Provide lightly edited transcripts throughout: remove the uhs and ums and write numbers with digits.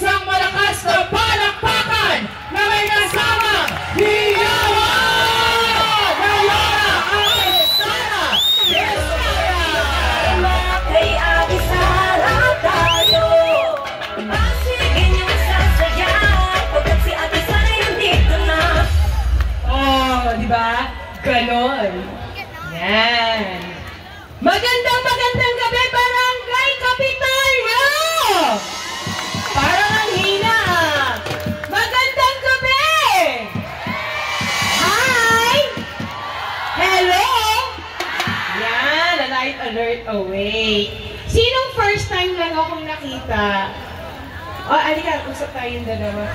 isang malakas na palakpakan na may kasama Hiyawa! Mayora Ate Sara Vizcaya! Kay Ate Sara tayo, pasigin yung sasayaw, pagkat si Ate Sara yung dito na. Oh, di ba? Ganon. Yan. Magandang gabi, Barangay Kapitolyo! Parang ang hina. Magandang gabi! Hi! Hello! Yan, light alert away. Sinong first time lang akong nakita? O, alika, usap tayong dalawa.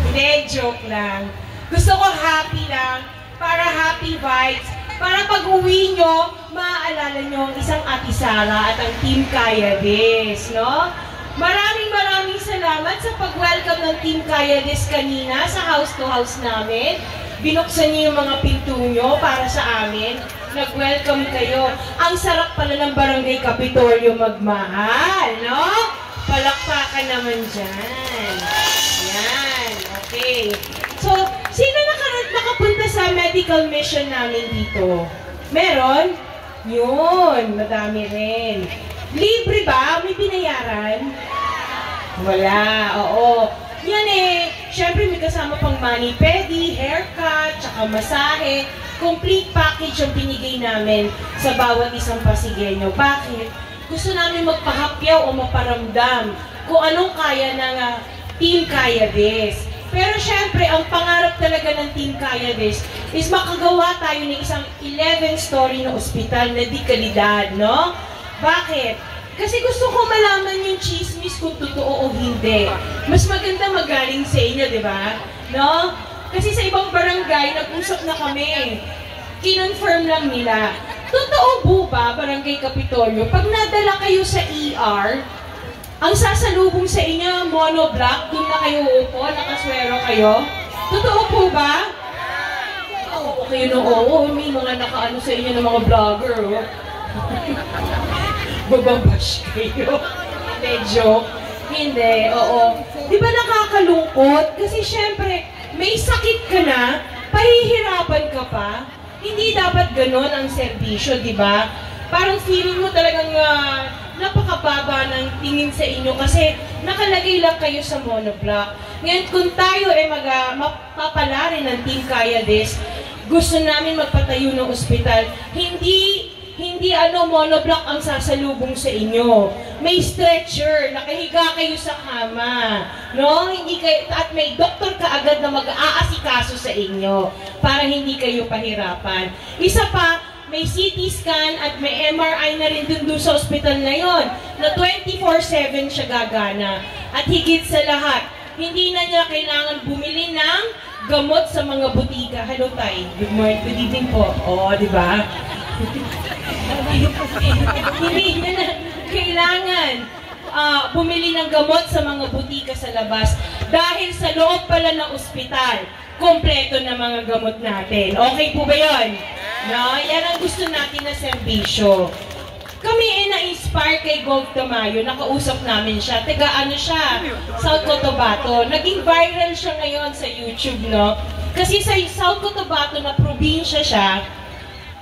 Hindi, joke lang. Gusto ko happy lang, para happy vibes, para pag-uwi nyo, maaalala nyo ang isang Ate Sara at ang Team Kaya This, no? Maraming salamat sa pag-welcome ng Team Kaya This kanina sa house-to-house namin. Binuksan niyo yung mga pinto nyo para sa amin. Nag-welcome kayo. Ang sarap pala ng Barangay Kapitolyo magmahal, no? Palakpakan naman dyan. Yan, okay. So, sino nakapunta sa medical mission namin dito? Meron? Yun, madami rin. Libre ba? May binayaran? Wala, oo. Yan eh, syempre may kasama pang mani-pedi, haircut, tsaka masahe. Complete package yung binigay namin sa bawat isang Pasigueño. Bakit? Gusto namin magpahapyaw o maparamdam kung anong kaya ng Team Kaya This. Pero syempre, ang pangarap talaga ng Team Kaya This is makagawa tayo ng isang 11-story na ospital na di kalidad, no? Bakit? Kasi gusto ko malaman yung chismis kung totoo o hindi. Mas maganda magaling sa inyo, di ba? No? Kasi sa ibang barangay, nag-usap na kami. Kinonfirm lang nila. Totoo po ba, Barangay Kapitolyo, pag nadala kayo sa ER, ang sasalubong sa inyo, monoblock, doon na kayo uupo, nakaswero kayo? Totoo po ba? Oo, kayo na oo. May mga nakaano sa inyo ng mga vlogger, oh. Bababash kayo. Hindi, joke. Hindi, oo. Di ba nakakalungkot? Kasi syempre, may sakit ka na, pahihirapan ka pa. Hindi dapat ganon ang serbisyo, di ba? Parang feeling mo talagang napakababa ng tingin sa inyo kasi nakalagay lang kayo sa monoblock. Ngayon, kung tayo ay mapapala rin ng Team Kaya This, gusto namin magpatayo ng ospital, hindi monoblock ang sasalubong sa inyo. May stretcher, nakahiga kayo sa kama, no? At may doktor kaagad na mag-aasikaso sa inyo para hindi kayo pahirapan. Isa pa, may CT scan at may MRI na rin dun sa ospital na yon na 24/7 siya gagana. At higit sa lahat, hindi na niya kailangan bumili ng gamot sa mga butika. Hello, Tay. Good morning. Good evening po. Oo, di ba? Hindi niya na kailangan bumili ng gamot sa mga butika sa labas dahil sa loob pala ng ospital, kompleto na mga gamot natin. Okay po ba yun? No? Yan ang gusto natin na serbisyo. Kami ay na-inspire kay Golf Tamayo, nakausap namin siya. Ano siya? South Cotabato. Naging viral siya ngayon sa YouTube, no? Kasi sa South Cotabato na probinsya siya,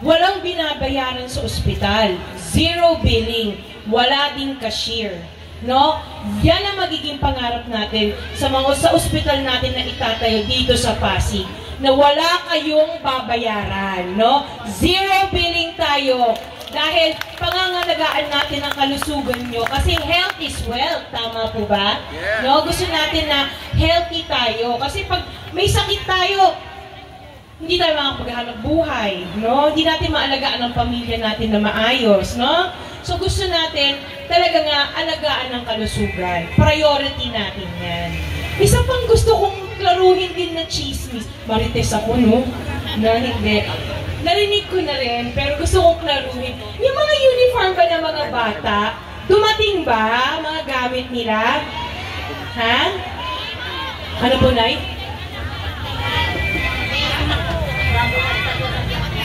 walang binabayaran sa ospital. Zero billing. Wala ding cashier. No? Yan ang magiging pangarap natin sa ospital natin na itatayo dito sa Pasig. Na wala kayong babayaran. No? Zero billing tayo. Dahil pangangalagaan natin ang kalusugan nyo. Kasi health is wealth. Tama po ba? Yeah. No? Gusto natin na healthy tayo. Kasi pag may sakit tayo, hindi tayo makapaghanap buhay, no? Hindi natin maalagaan ang pamilya natin na maayos, no? So gusto natin talaga nga alagaan ang kalusugan. Priority natin yan. Isa pang gusto kong klaruhin din na chismis. Marites ako, no? Na hindi. Narinig ko na rin, pero gusto kong klaruhin. Yung mga uniform ba ng mga bata, dumating ba mga gamit nila? Ha? Ano po, Nay?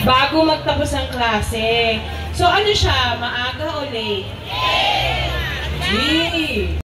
Bago magtapos ang klase. So ano siya? Maaga o late? Late!